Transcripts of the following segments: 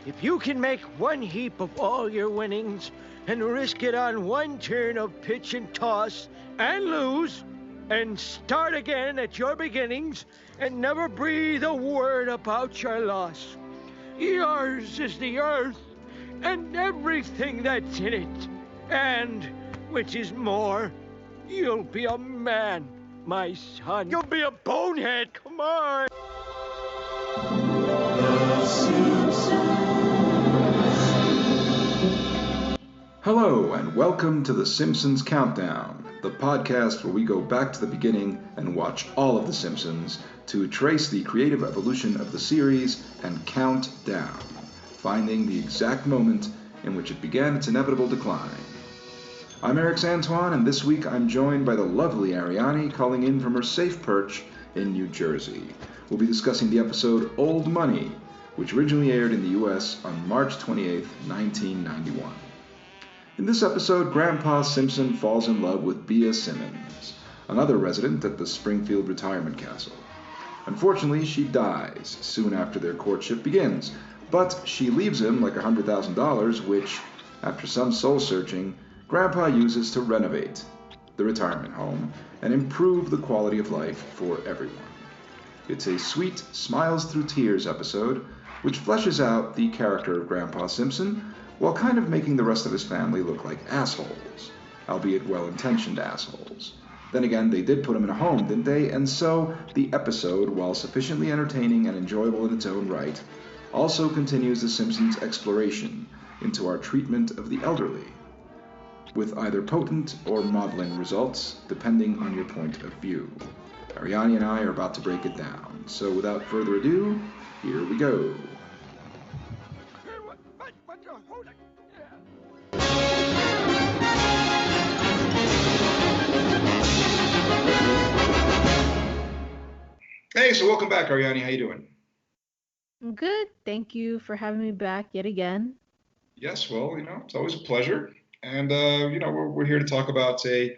If you can make one heap of all your winnings and risk it on one turn of pitch and toss and lose, and start again at your beginnings and never breathe a word about your loss, yours is the earth and everything that's in it. And, which is more, you'll be a man, my son. You'll be a bonehead, come on! Hello, and welcome to the Simpsons Countdown, the podcast where we go back to the beginning and watch all of The Simpsons to trace the creative evolution of the series and count down, finding the exact moment in which it began its inevitable decline. I'm Erix Antoine, and this week I'm joined by the lovely Arianny calling in from her safe perch in New Jersey. We'll be discussing the episode Old Money, which originally aired in the U.S. on March 28, 1991. In this episode, Grandpa Simpson falls in love with Bea Simmons, another resident at the Springfield retirement castle. Unfortunately, she dies soon after their courtship begins, but she leaves him like $100,000, which, after some soul-searching, Grandpa uses to renovate the retirement home and improve the quality of life for everyone. It's a sweet, smiles-through-tears episode, which fleshes out the character of Grandpa Simpson, while kind of making the rest of his family look like assholes, albeit well-intentioned assholes. Then again, they did put him in a home, didn't they? And so, the episode, while sufficiently entertaining and enjoyable in its own right, also continues The Simpsons' exploration into our treatment of the elderly, with either potent or maudlin results, depending on your point of view. Arianny and I are about to break it down, so without further ado, here we go. Hey, so welcome back, Arianny. How you doing? I'm good. Thank you for having me back yet again. Yes, well, it's always a pleasure. And, we're here to talk about a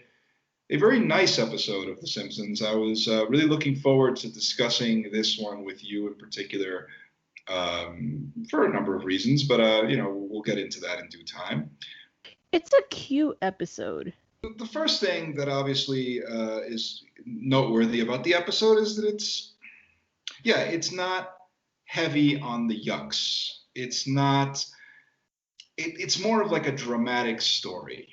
very nice episode of The Simpsons. I was really looking forward to discussing this one with you in particular for a number of reasons, but, we'll get into that in due time. It's a cute episode. The first thing that obviously is noteworthy about the episode is that it's not heavy on the yucks. It's not, it's more of like a dramatic story.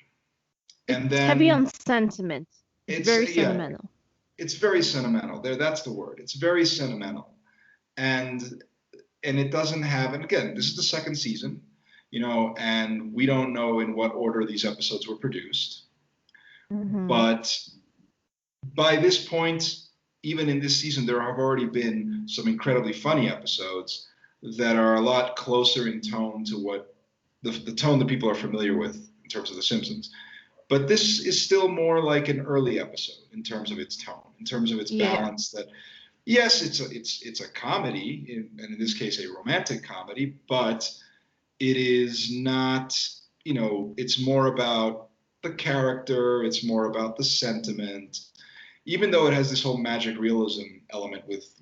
And then heavy on sentiment. It's very sentimental. It's very sentimental. That's the word. It's very sentimental. And it doesn't have, and again, this is the second season, and we don't know in what order these episodes were produced. Mm-hmm. But by this point, even in this season, there have already been some incredibly funny episodes that are a lot closer in tone to what the tone that people are familiar with in terms of The Simpsons. But this is still more like an early episode in terms of its tone, in terms of its balance. That yes, it's a comedy, and in this case, a romantic comedy, but it is not. It's more about the character. It's more about the sentiment. Even though it has this whole magic realism element with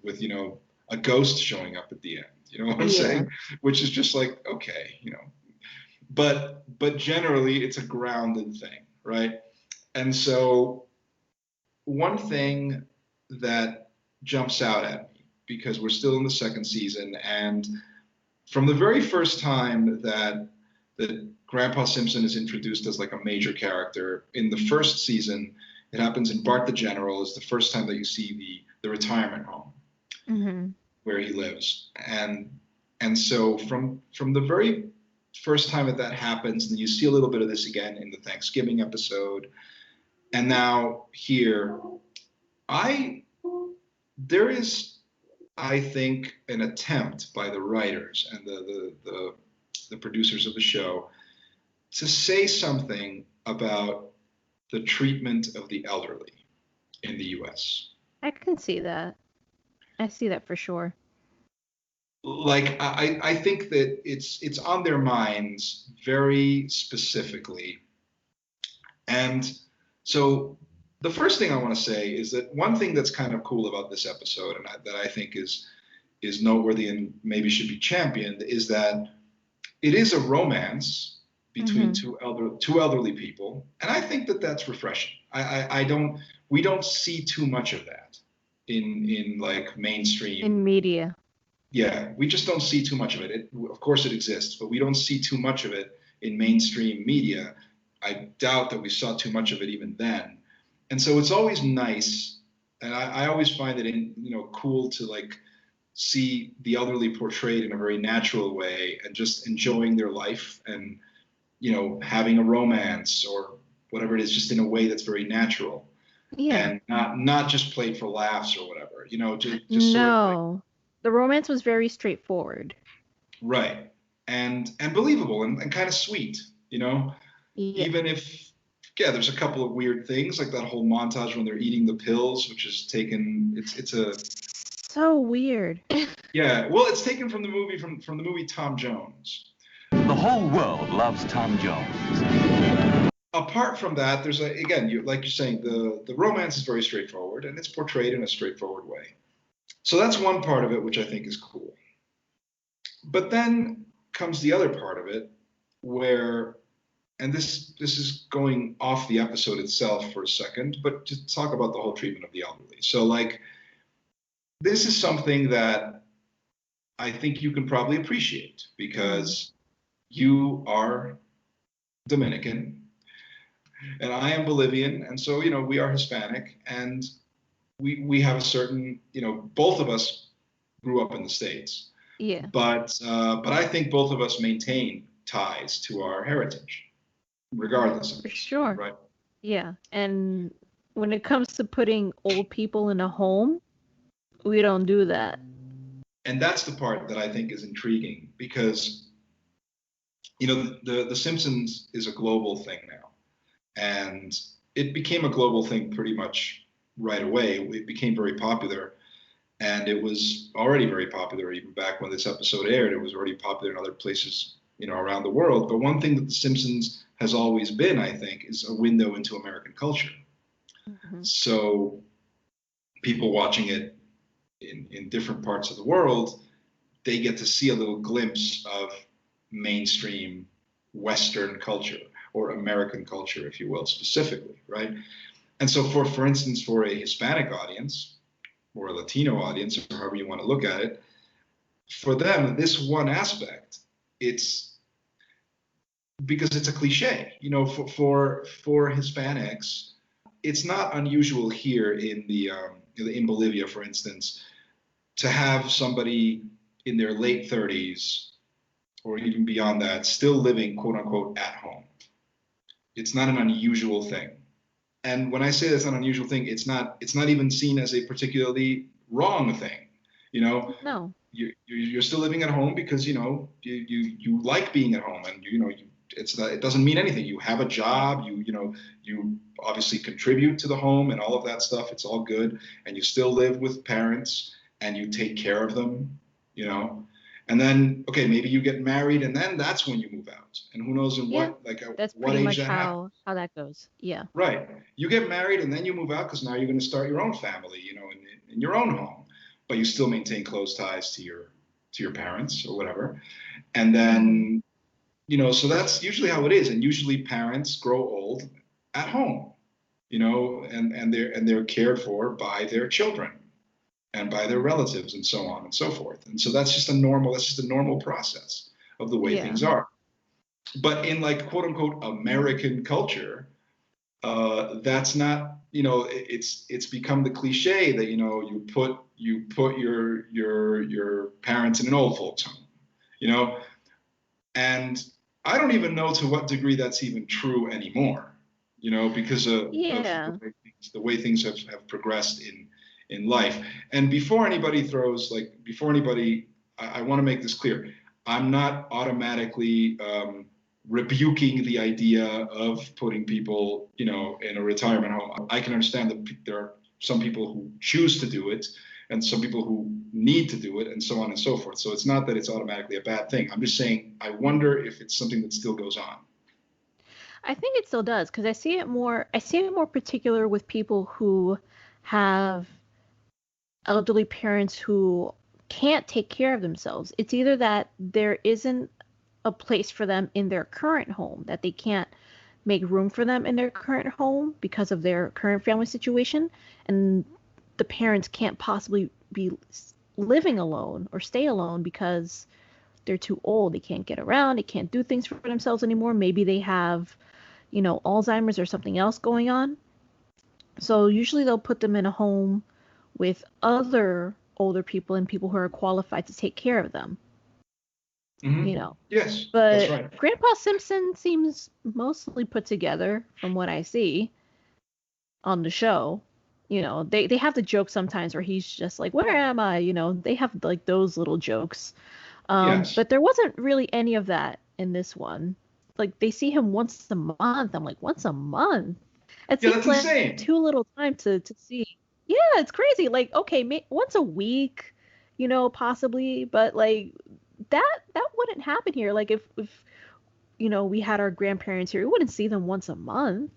a ghost showing up at the end, you know what I'm saying? Which is just like, okay, but generally it's a grounded thing, right? And so one thing that jumps out at me, because we're still in the second season, and from the very first time that Grandpa Simpson is introduced as like a major character in the first season, it happens in Bart the General. Is the first time that you see the retirement home where he lives, and so from the very first time that happens, and you see a little bit of this again in the Thanksgiving episode, and now here, there is, I think, an attempt by the writers and the producers of the show to say something about the treatment of the elderly in the U.S. I can see that. I see that for sure. Like, I think that it's on their minds very specifically. And so the first thing I want to say is that one thing that's kind of cool about this episode, and that I think is noteworthy and maybe should be championed, is that it is a romance between Mm-hmm. two elderly people, and I think that that's refreshing. I don't we don't see too much of that in like mainstream. In media. Yeah, we just don't see too much of it. Of course, it exists, but we don't see too much of it in mainstream media. I doubt that we saw too much of it even then. And so it's always nice, and I always find it cool to like see the elderly portrayed in a very natural way and just enjoying their life and having a romance or whatever it is, just in a way that's very natural Yeah. and not just played for laughs or whatever. Just sort of like No. The romance was very straightforward. right and believable and kind of sweet. Yeah. Even if yeah, there's a couple of weird things like that whole montage when they're eating the pills, which is taken. It's a So weird. yeah. Well, it's taken from the movie Tom Jones. The whole world loves Tom Jones. Apart from that, there's again, like you're saying, the romance is very straightforward and it's portrayed in a straightforward way. So that's one part of it, which I think is cool. But then comes the other part of it, where, and this is going off the episode itself for a second, but just talk about the whole treatment of the elderly. So like, this is something that I think you can probably appreciate because you are Dominican and I am Bolivian, and so we are Hispanic, and we have a certain both of us grew up in the States, Yeah. but I think both of us maintain ties to our heritage, regardless of For this, sure. right? Yeah. And when it comes to putting old people in a home, we don't do that. And that's the part that I think is intriguing because the Simpsons is a global thing now, and it became a global thing pretty much right away. It became very popular, and it was already very popular even back when this episode aired. It was already popular in other places, around the world. But one thing that The Simpsons has always been, I think, is a window into American culture. Mm-hmm. So people watching it in different parts of the world, they get to see a little glimpse of mainstream Western culture or American culture, if you will, specifically, right? And so for instance, for a Hispanic audience or a Latino audience, or however you want to look at it, for them, this one aspect, it's because it's a cliche, for Hispanics, it's not unusual here in Bolivia, for instance, to have somebody in their late 30s or even beyond that still living quote unquote at home. It's not an unusual thing. And when I say that's not an unusual thing, it's not even seen as a particularly wrong thing. No. You're still living at home because you like being at home, and it doesn't mean anything. You have a job, you obviously contribute to the home and all of that stuff. It's all good, and you still live with parents and you take care of them, and then okay, maybe you get married, and then that's when you move out, and who knows in Yeah. That's what pretty age much that happens. how that goes. Yeah. Right. You get married and then you move out because now you're going to start your own family, in your own home, but you still maintain close ties to your parents or whatever. And then, so that's usually how it is. And usually parents grow old at home, and they're cared for by their children and by their relatives and so on and so forth. And so that's just a normal process of the way Yeah. things are. But in like quote unquote American culture, that's not, it's become the cliche that you put your parents in an old folks home, and I don't even know to what degree that's even true anymore, because of Yeah. the way things have progressed in life. And before anybody I want to make this clear. I'm not automatically rebuking the idea of putting people, in a retirement home. I can understand that there are some people who choose to do it and some people who need to do it and so on and so forth. So it's not that it's automatically a bad thing. I'm just saying, I wonder if it's something that still goes on. I think it still does because I see it more particular with people who have elderly parents who can't take care of themselves. It's either that there isn't a place for them in their current home, that they can't make room for them in their current home because of their current family situation, and the parents can't possibly be living alone or stay alone because they're too old. They can't get around. They can't do things for themselves anymore. Maybe they have, Alzheimer's or something else going on. So usually they'll put them in a home with other older people and people who are qualified to take care of them. Mm-hmm. Yes, But that's right. Grandpa Simpson seems mostly put together from what I see on the show. They have the joke sometimes where he's just like, "Where am I?" They have like those little jokes. Yes. But there wasn't really any of that in this one. Like they see him once a month. I'm like, once a month? It Yeah, seems that's like insane. too little time to see. Yeah, it's crazy. Like, okay, once a week, possibly, but like that wouldn't happen here. Like if we had our grandparents here, we wouldn't see them once a month.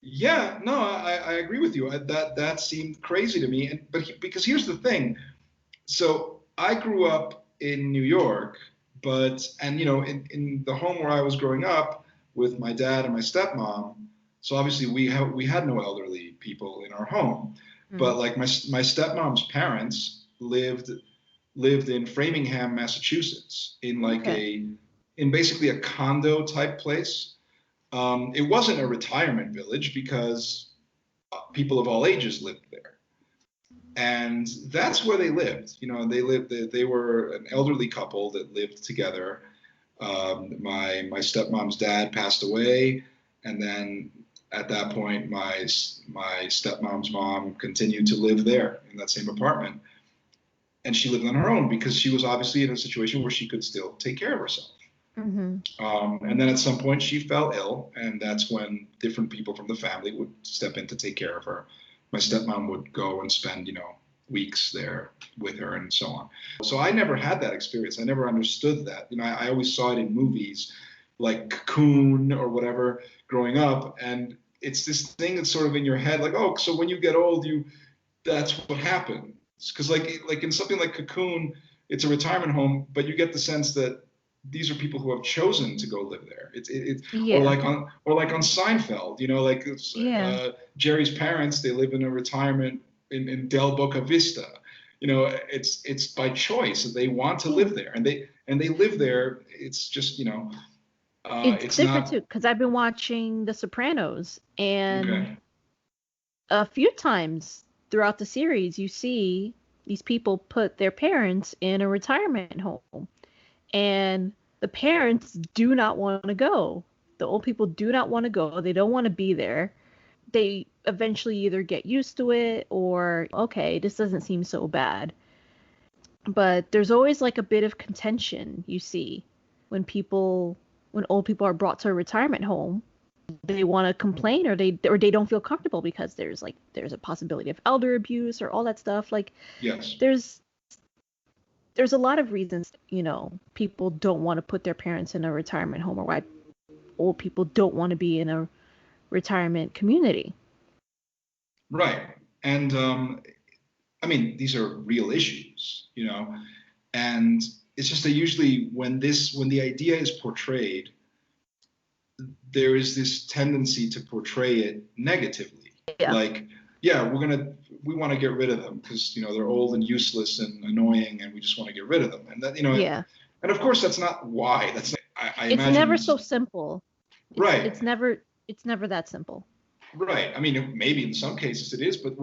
Yeah, no, I agree with you. That seemed crazy to me. Because here's the thing. So I grew up in New York, and in the home where I was growing up with my dad and my stepmom. So obviously we had no elderly people in our home, but like my stepmom's parents lived in Framingham, Massachusetts, in in basically a condo type place. It wasn't a retirement village because people of all ages lived there. And that's where they lived. They were an elderly couple that lived together. My stepmom's dad passed away, and then at that point, my stepmom's mom continued to live there in that same apartment. And she lived on her own because she was obviously in a situation where she could still take care of herself. And then at some point she fell ill, and that's when different people from the family would step in to take care of her. My stepmom would go and spend, weeks there with her and so on. So I never had that experience. I never understood that. I always saw it in movies like Cocoon or whatever growing up, and it's this thing that's sort of in your head, like, oh, so when you get old, that's what happens. Because like in something like Cocoon, it's a retirement home, but you get the sense that these are people who have chosen to go live there. Or like on Seinfeld, Jerry's parents, they live in a retirement in Del Boca Vista. It's by choice that they want to live there, and they live there. It's just it's different too, because I've been watching The Sopranos, and a few times throughout the series, you see these people put their parents in a retirement home. And the parents do not want to go. The old people do not want to go. They don't want to be there. They eventually either get used to it or, okay, this doesn't seem so bad. But there's always like a bit of contention you see when old people are brought to a retirement home. They want to complain or they don't feel comfortable because there's a possibility of elder abuse or all that stuff. Like, yes, there's a lot of reasons, people don't want to put their parents in a retirement home, or why old people don't want to be in a retirement community. Right. And I mean, these are real issues, and it's just that usually when the idea is portrayed, there is this tendency to portray it negatively. Yeah. Like, yeah, we want to get rid of them because they're old and useless and annoying, and we just want to get rid of them. And that Yeah. And of course, that's not why. That's not, I it's imagine never so simple. Right. It's never that simple. Right. I mean, maybe in some cases it is, but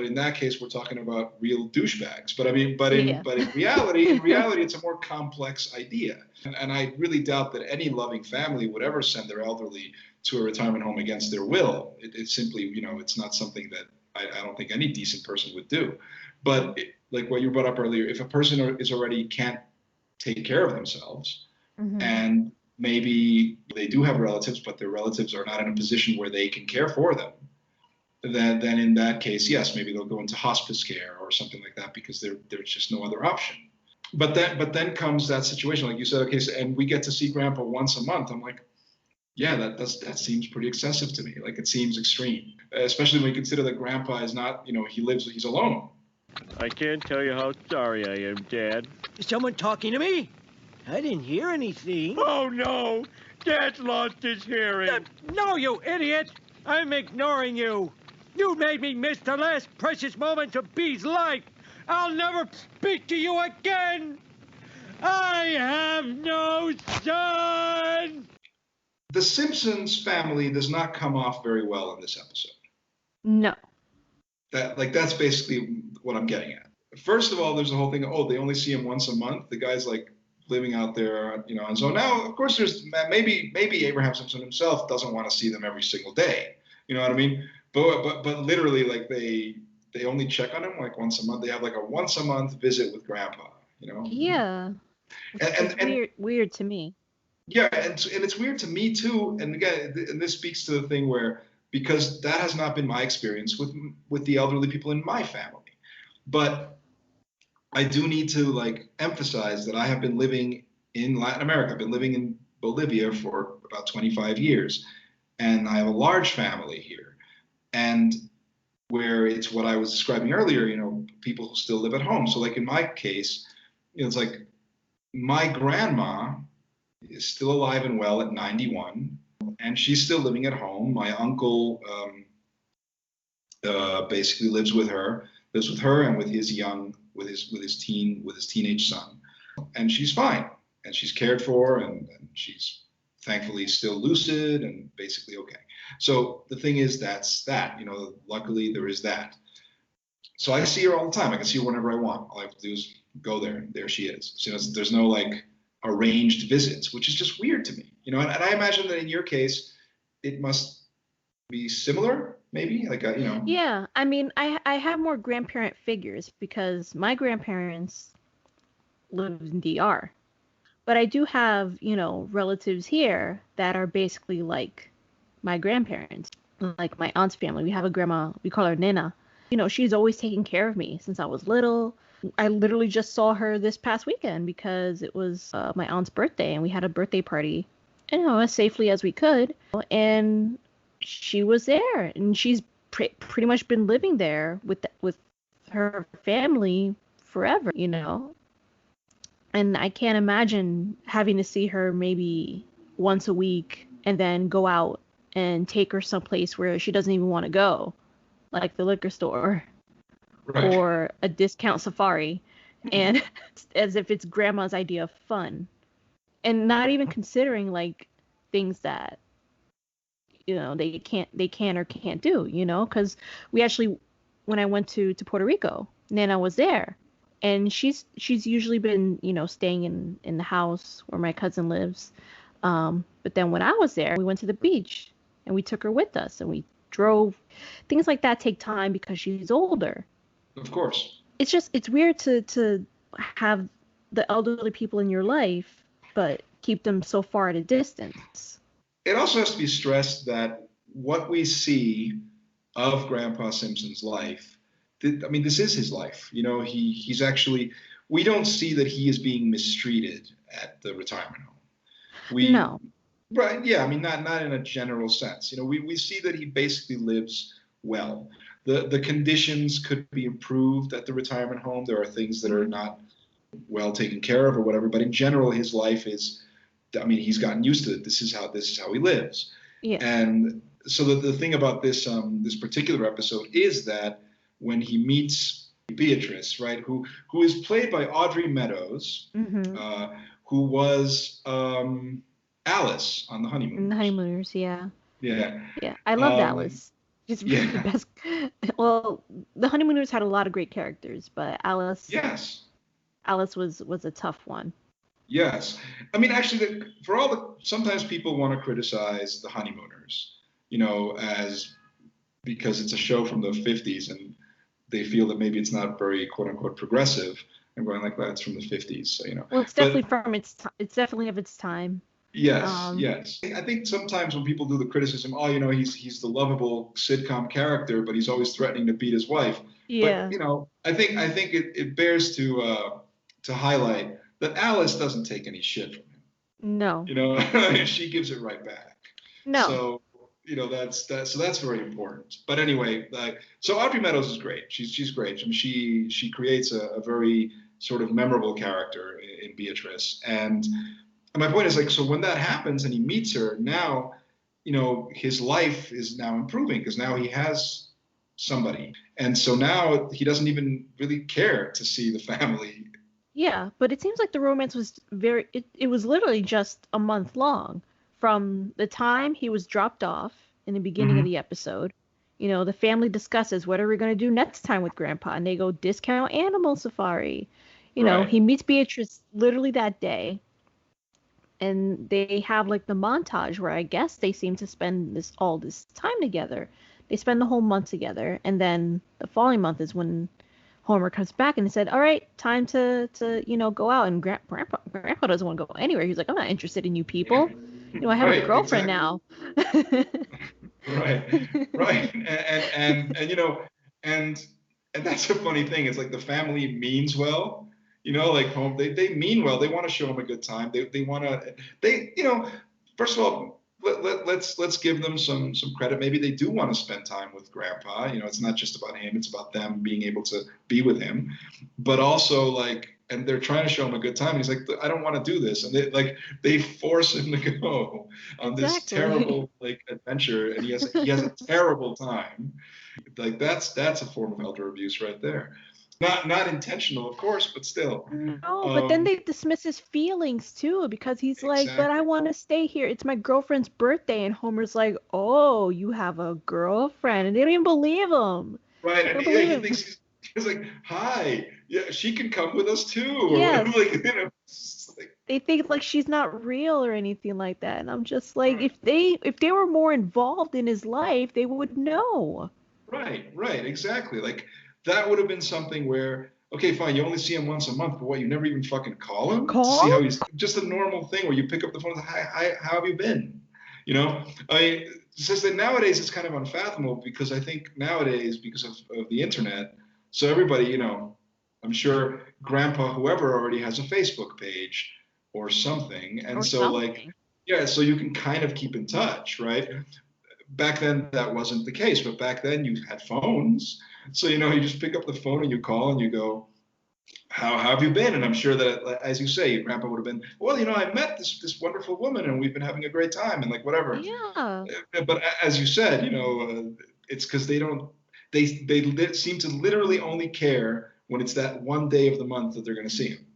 in that case, we're talking about real douchebags. But I mean, in reality, it's a more complex idea. And I really doubt that any loving family would ever send their elderly to a retirement home against their will. It's simply, it's not something that I don't think any decent person would do. But like what you brought up earlier, if a person is already can't take care of themselves, and maybe they do have relatives, but their relatives are not in a position where they can care for them, then in that case, yes, maybe they'll go into hospice care or something like that because there's just no other option. But then comes that situation, like you said, okay, and we get to see Grandpa once a month. I'm like, yeah, that seems pretty excessive to me. Like, it seems extreme, especially when you consider that Grandpa is not, he's alone. I can't tell you how sorry I am, Dad. Is someone talking to me? I didn't hear anything. Oh, no. Dad's lost his hearing. No, you idiot. I'm ignoring you. You made me miss the last precious moment of Bee's life. I'll never speak to you again. I have no son. The Simpsons family does not come off very well in this episode. No. That's basically what I'm getting at. First of all, there's the whole thing, they only see him once a month. The guy's like living out there, and so now, of course, there's maybe Abraham Simpson himself doesn't want to see them every single day. You know what I mean? But literally, like they only check on him like once a month. They have like a once a month visit with Grandpa. Yeah. It's weird to me. Yeah, and it's weird to me too. And again, and this speaks to the thing where, because that has not been my experience with the elderly people in my family. But I do need to emphasize that I have been living in Latin America. I've been living in Bolivia for about 25 years, and I have a large family here. And where it's what I was describing earlier, people who still live at home. So like in my case, it's like my grandma is still alive and well at 91, and she's still living at home. My uncle basically lives with her and with his teenage son, and she's fine, and she's cared for, and she's thankfully still lucid and basically okay. So the thing is, that's that. Luckily there is that. So I see her all the time. I can see her whenever I want. All I have to do is go there, and there she is. So there's no arranged visits, which is just weird to me. And I imagine that in your case, it must be similar, maybe. Yeah, I mean, I have more grandparent figures because my grandparents live in DR, but I do have relatives here that are basically like my grandparents, like my aunt's family. We have a grandma, we call her Nena. She's always taken care of me since I was little. I literally just saw her this past weekend because it was my aunt's birthday, and we had a birthday party, as safely as we could. And she was there, and she's pretty much been living there with her family forever, And I can't imagine having to see her maybe once a week and then go out and take her someplace where she doesn't even want to go, like the liquor store. Right. Or a discount safari, and as if it's grandma's idea of fun, and not even considering things that they can or can't do, because we actually, when I went to Puerto Rico, Nana was there, and she's usually been staying in the house where my cousin lives, but then when I was there, we went to the beach and we took her with us, and we drove. Things like that take time because she's older. Of course. It's weird to have the elderly people in your life, but keep them so far at a distance. It also has to be stressed that what we see of Grandpa Simpson's life, this is his life. He's actually, we don't see that he is being mistreated at the retirement home. No. Right. Yeah. Not in a general sense. We see that he basically lives well. The conditions could be improved at the retirement home. There are things that are not well taken care of or whatever, but in general, his life is, he's gotten used to it. This is how he lives. Yeah. And so the thing about this particular episode is that when he meets Beatrice, right, who is played by Audrey Meadows, who was Alice on The Honeymooners. The Honeymooners, yeah. Yeah. Yeah, I loved Alice. She's really the best. Well, The Honeymooners had a lot of great characters, but Alice. Yes. Alice was a tough one. Yes. Actually, sometimes people want to criticize The Honeymooners, because it's a show from the 50s and they feel that maybe it's not very quote unquote progressive. I'm going like that. It's from the 50s, so Well, it's definitely it's definitely of its time. Yes, yes. I think sometimes when people do the criticism, he's the lovable sitcom character, but he's always threatening to beat his wife. Yeah. But I think it bears to highlight that Alice doesn't take any shit from him. No. She gives it right back. No. So that's very important. But anyway, so Audrey Meadows is great. She's great. She creates a very sort of memorable character in Beatrice. And my point is, like, so when that happens and he meets her, now, his life is now improving because now he has somebody. And so now he doesn't even really care to see the family. Yeah, but it seems like the romance was it was literally just a month long from the time he was dropped off in the beginning of the episode. The family discusses, what are we going to do next time with Grandpa? And they go, discount animal safari. He meets Beatrice literally that day. And they have like the montage where I guess they seem to spend all this time together. They spend the whole month together. And then the following month is when Homer comes back and they said, all right, time to go out. And Grandpa doesn't want to go anywhere. He's like, I'm not interested in you people. I have a girlfriend now. Right. And that's a funny thing. It's like the family means well, like home, they mean well. They want to show him a good time. They want to, first of all, let's give them some credit. Maybe they do want to spend time with Grandpa. It's not just about him. It's about them being able to be with him, but also and they're trying to show him a good time. And he's like, I don't want to do this. And they force him to go on this terrible adventure. And he has a terrible time. That's a form of elder abuse right there. Not intentional, of course, but still. No, but then they dismiss his feelings too, because he's like, but I want to stay here. It's my girlfriend's birthday. And Homer's like, oh, you have a girlfriend. And they don't even believe him. Right. And he thinks he's like, hi, yeah, she can come with us too. Yes. They think like she's not real or anything like that. And I'm just like, if they were more involved in his life, they would know. Right, exactly. Like, that would have been something where, okay, fine, you only see him once a month, but what, you never even fucking call him? See how he's just a normal thing where you pick up the phone and say, hi, how have you been? It's just that nowadays it's kind of unfathomable because I think nowadays, because of the internet, so everybody, I'm sure Grandpa, whoever already has a Facebook page or something. And so so you can kind of keep in touch, right? Back then that wasn't the case, but back then you had phones. So, you just pick up the phone and you call and you go, how have you been? And I'm sure that, as you say, Grandpa would have been, well, I met this wonderful woman and we've been having a great time and whatever. Yeah. But as you said, it's because they seem to literally only care when it's that one day of the month that they're going to see him.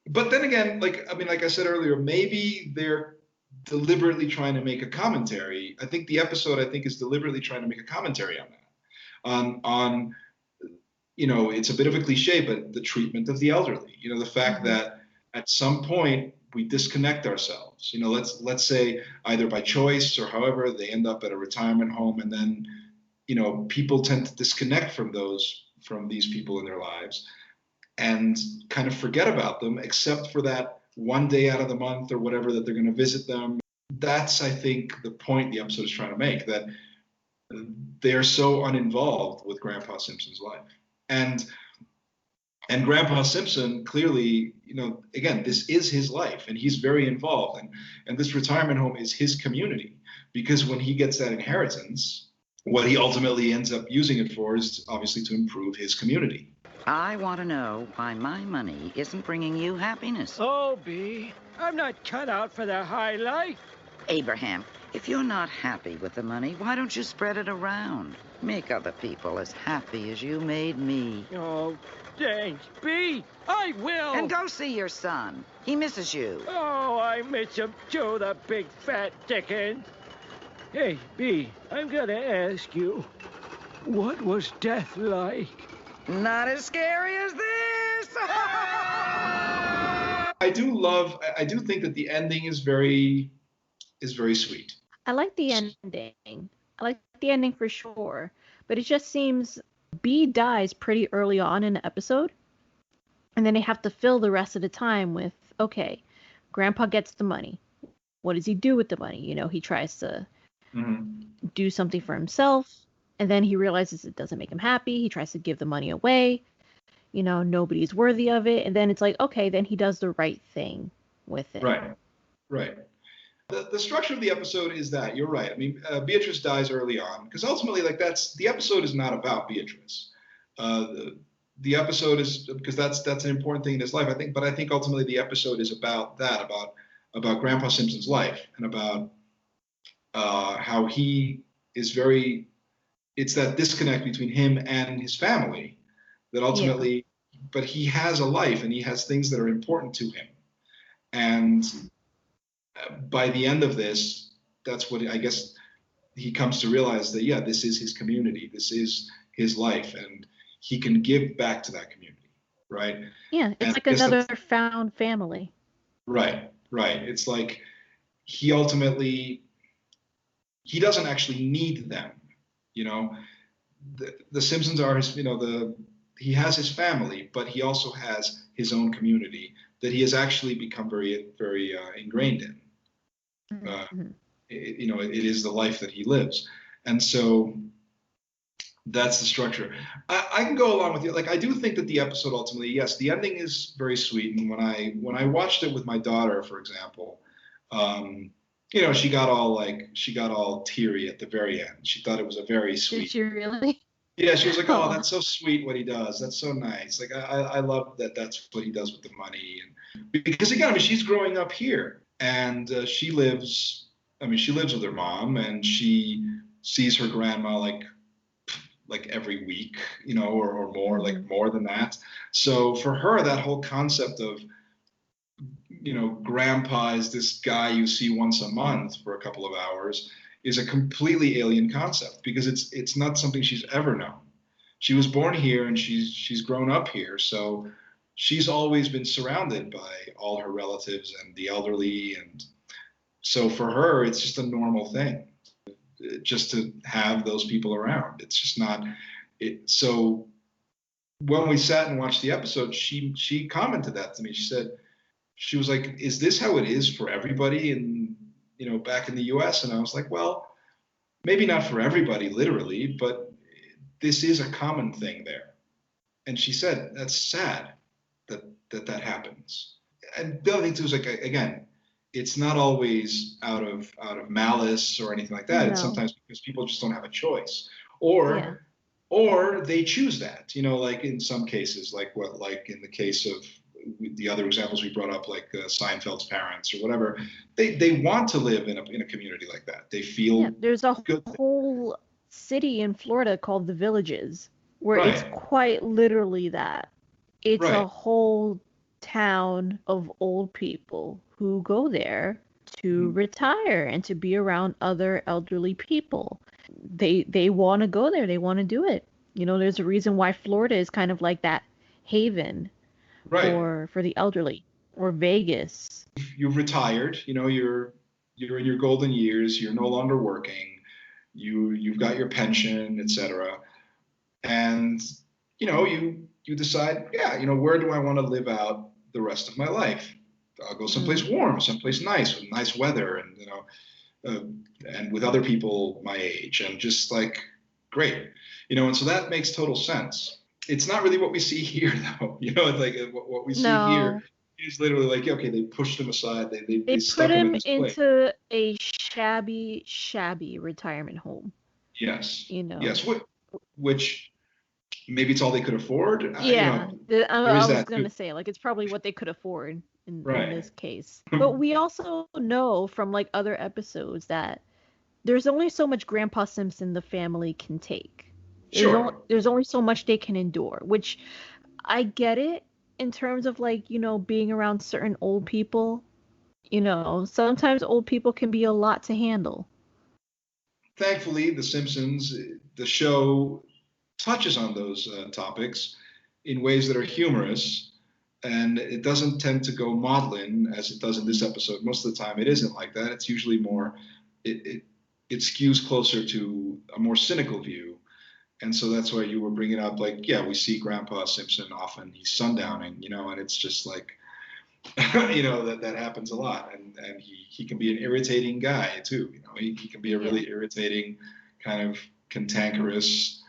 But then again, like I said earlier, maybe they're deliberately trying to make a commentary. I think the episode, is deliberately trying to make a commentary on that. On it's a bit of a cliche, but the treatment of the elderly, the fact that at some point we disconnect ourselves, let's say either by choice or however they end up at a retirement home. And then, people tend to disconnect from these people in their lives and kind of forget about them, except for that one day out of the month or whatever that they're going to visit them. That's, I think, the point the episode is trying to make, that they are so uninvolved with Grandpa Simpson's life. And Grandpa Simpson clearly, again, this is his life and he's very involved. And this retirement home is his community, because when he gets that inheritance, what he ultimately ends up using it for is obviously to improve his community. I want to know why my money isn't bringing you happiness. Oh, B, I'm not cut out for the high life. Abraham, if you're not happy with the money, why don't you spread it around? Make other people as happy as you made me. Oh, thanks, B. I will. And go see your son. He misses you. Oh, I miss him too, the big fat dickhead. Hey, B, I'm gonna ask you, what was death like? Not as scary as this. I do think that the ending is very sweet. I like the ending. I like the ending for sure. But it just seems B dies pretty early on in the episode. And then they have to fill the rest of the time with, okay, Grandpa gets the money. What does he do with the money? He tries to do something for himself. And then he realizes it doesn't make him happy. He tries to give the money away. Nobody's worthy of it. And then it's like, okay, then he does the right thing with it. Right. The structure of the episode is that, you're right. I mean, Beatrice dies early on because ultimately, the episode is not about Beatrice. the episode is, because that's an important thing in his life, I think. But I think ultimately the episode is about that, about Grandpa Simpson's life, and about how he is very. It's that disconnect between him and his family that ultimately, but he has a life and he has things that are important to him. And by the end of this, that's what I guess he comes to realize, that, yeah, this is his community. This is his life. And he can give back to that community. Right. Yeah. It's like another found family. Right. Right. It's like he ultimately, he doesn't actually need them. The Simpsons are his, he has his family, but he also has his own community that he has actually become very, very ingrained in. It is the life that he lives. And so that's the structure. I can go along with you. Like, I do think that the episode ultimately, yes, the ending is very sweet. And when I watched it with my daughter, for example, she got all teary at the very end. She thought it was a very sweet. Did she really? Yeah, she was like, "Oh, that's so sweet what he does. That's so nice." Like, I love that. That's what he does with the money, and because again, I mean, she's growing up here, and she lives with her mom, and she sees her grandma like every week, or more, like more than that. So for her, that whole concept of grandpa is this guy you see once a month for a couple of hours is a completely alien concept, because it's not something she's ever known. She was born here and she's grown up here, so she's always been surrounded by all her relatives and the elderly, and so for her it's just a normal thing just to have those people around. It's just not it. So when we sat and watched the episode, she commented that to me. She was like, "Is this how it is for everybody in back in the US?" And I was like, "Well, maybe not for everybody literally, but this is a common thing there." And she said, "That's sad that happens." And the other thing too is, like, again, it's not always out of malice or anything like that. No. It's sometimes because people just don't have a choice, or they choose that. Like in some cases, like in the case of the other examples we brought up, like Seinfeld's parents or whatever, they want to live in a community like that. They feel there's a whole city in Florida called The Villages, where it's quite literally that. It's a whole town of old people who go there to retire and to be around other elderly people. They want to go there. They want to do it. There's a reason why Florida is kind of like that haven for the elderly, or Vegas. You've retired, you're in your golden years, you're no longer working, you've got your pension, etc. And you decide, where do I want to live out the rest of my life? I'll go someplace warm, someplace nice, with nice weather, and and with other people my age, and just like great, and so that makes total sense. It's not really what we see here, though. Like what we see here is literally like, okay, they pushed him aside. They put him into a shabby retirement home. Yes. Yes. Which maybe it's all they could afford. Yeah. I was going to say, like, it's probably what they could afford in this case. But we also know from like other episodes that there's only so much Grandpa Simpson the family can take. There's only so much they can endure, which I get it in terms of like, being around certain old people. Sometimes old people can be a lot to handle. Thankfully, The Simpsons, the show, touches on those topics in ways that are humorous, and it doesn't tend to go maudlin as it does in this episode. Most of the time it isn't like that. It's usually more, it skews closer to a more cynical view. And so that's why you were bringing up, like, we see Grandpa Simpson often, he's sundowning, and it's just like, that happens a lot. And he can be an irritating guy too. He can be a really irritating, kind of cantankerous.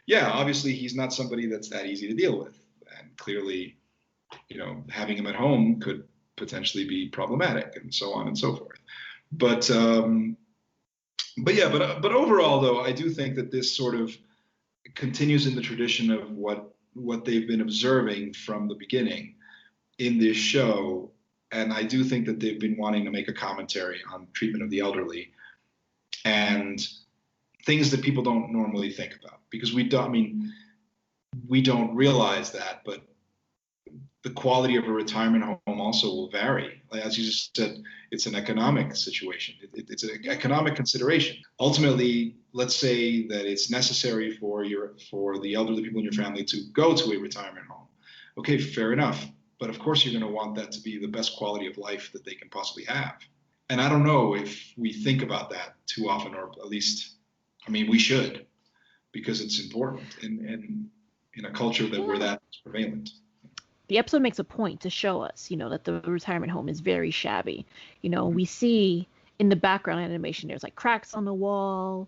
Yeah, obviously he's not somebody that's that easy to deal with. And clearly, having him at home could potentially be problematic, and so on and so forth. But overall, though, I do think that this sort of continues in the tradition of what what they've been observing from the beginning in this show, and I do think that they've been wanting to make a commentary on treatment of the elderly and things that people don't normally think about, because we don't realize that, but the quality of a retirement home also will vary. Like, as you just said, it's an economic situation. It's an economic consideration. Ultimately, let's say that it's necessary for the elderly people in your family to go to a retirement home. Okay, fair enough. But of course, you're going to want that to be the best quality of life that they can possibly have. And I don't know if we think about that too often, or at least, I mean, we should, because it's important in a culture where that is prevalent. The episode makes a point to show us, that the retirement home is very shabby. We see in the background animation, there's like cracks on the wall.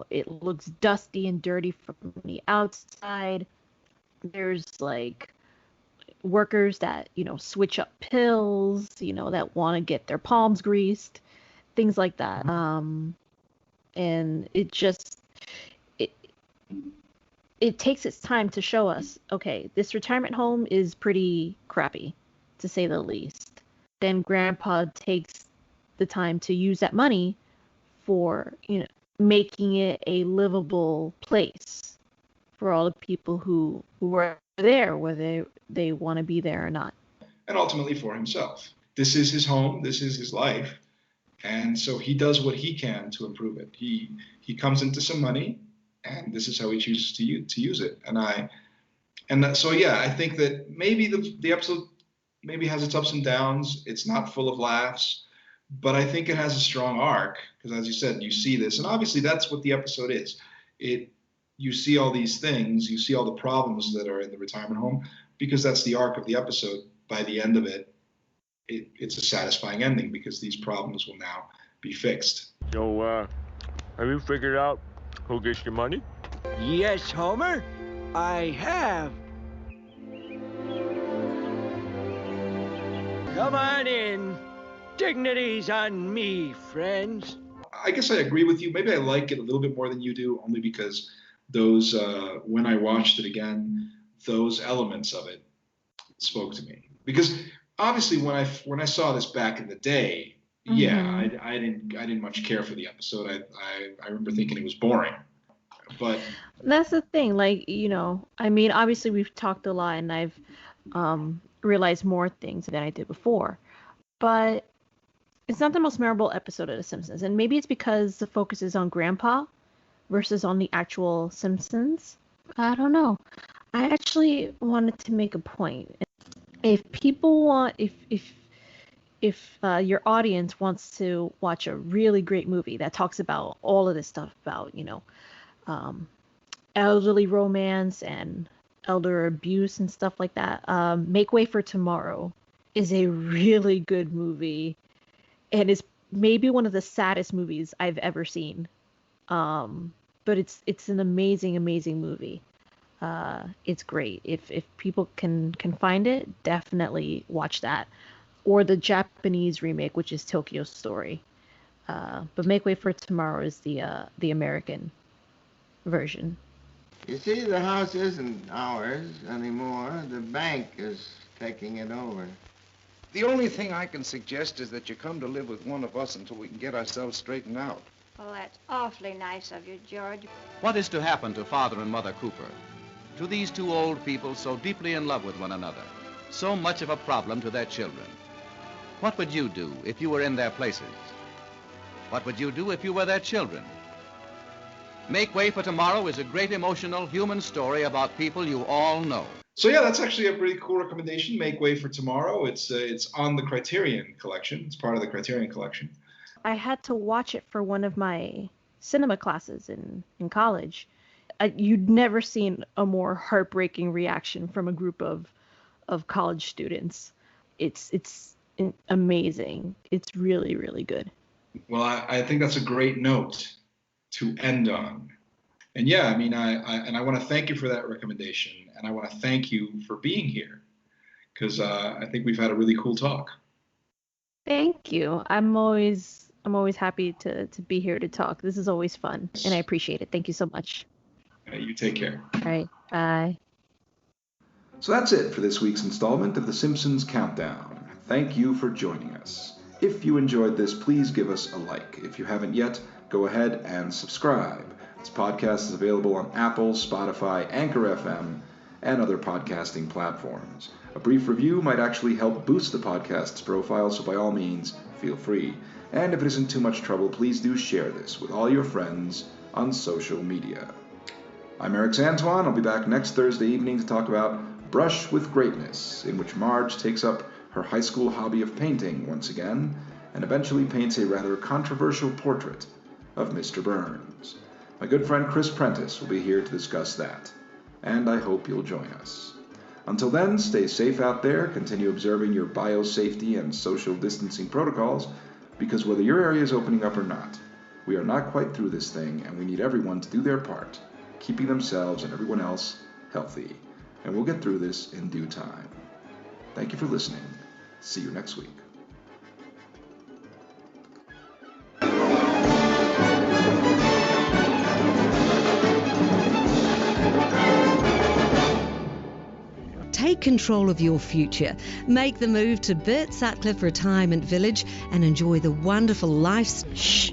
It looks dusty and dirty from the outside. There's like workers that, switch up pills, that want to get their palms greased, things like that. And it takes its time to show us, okay, this retirement home is pretty crappy, to say the least. Then Grandpa takes the time to use that money for, making it a livable place for all the people who are there, whether they want to be there or not. And ultimately for himself. This is his home. This is his life. And so he does what he can to improve it. He comes into some money, and this is how he chooses to use it. I think that maybe the episode maybe has its ups and downs. It's not full of laughs, but I think it has a strong arc, because as you said, you see this, and obviously that's what the episode is. You see all these things, you see all the problems that are in the retirement home, because that's the arc of the episode. By the end of it, it's a satisfying ending, because these problems will now be fixed. So, have you figured out who gets your money? Yes, Homer, I have. Come on in. Dignity's on me, friends. I guess I agree with you. Maybe I like it a little bit more than you do, only because those, when I watched it again, those elements of it spoke to me. Because obviously, when I saw this back in the day, I didn't much care for the episode. I remember thinking it was boring. But that's the thing, like, obviously we've talked a lot, and I've realized more things than I did before, but it's not the most memorable episode of The Simpsons, and maybe it's because the focus is on Grandpa versus on the actual Simpsons. I don't know. I actually wanted to make a point. If people want, if your audience wants to watch a really great movie that talks about all of this stuff about, elderly romance and elder abuse and stuff like that, Make Way for Tomorrow is a really good movie, and is maybe one of the saddest movies I've ever seen. But it's an amazing movie. It's great. If people can find it, definitely watch that, or the Japanese remake, which is Tokyo Story. But Make Way for Tomorrow is the American version. You see, the house isn't ours anymore. The bank is taking it over. The only thing I can suggest is that you come to live with one of us until we can get ourselves straightened out. Oh, that's awfully nice of you, George. What is to happen to Father and Mother Cooper? To these two old people so deeply in love with one another, so much of a problem to their children. What would you do if you were in their places? What would you do if you were their children? Make Way for Tomorrow is a great emotional human story about people you all know. So yeah, that's actually a pretty cool recommendation. Make Way for Tomorrow. It's on the Criterion Collection. It's part of the Criterion Collection. I had to watch it for one of my cinema classes in college. You'd never seen a more heartbreaking reaction from a group of college students. It's amazing. It's really, really good. Well, I think that's a great note to end on. And yeah, I mean, I want to thank you for that recommendation, and I want to thank you for being here, because I think we've had a really cool talk. Thank you. I'm always happy to be here to talk. This is always fun, and I appreciate it. Thank you so much. You take care. All right. Bye. So that's it for this week's installment of the Simpsons Countdown. Thank you for joining us. If you enjoyed this, please give us a like. If you haven't yet, go ahead and subscribe. This podcast is available on Apple, Spotify, Anchor FM, and other podcasting platforms. A brief review might actually help boost the podcast's profile, so by all means, feel free. And if it isn't too much trouble, please do share this with all your friends on social media. I'm Erix Antoine. I'll be back next Thursday evening to talk about Brush with Greatness, in which Marge takes up her high school hobby of painting once again, and eventually paints a rather controversial portrait of Mr. Burns. My good friend Chris Prentice will be here to discuss that, and I hope you'll join us. Until then, stay safe out there, continue observing your biosafety and social distancing protocols, because whether your area is opening up or not, we are not quite through this thing, and we need everyone to do their part, keeping themselves and everyone else healthy. And we'll get through this in due time. Thank you for listening. See you next week. Take control of your future. Make the move to Burt Sutcliffe Retirement Village and enjoy the wonderful life. Shh.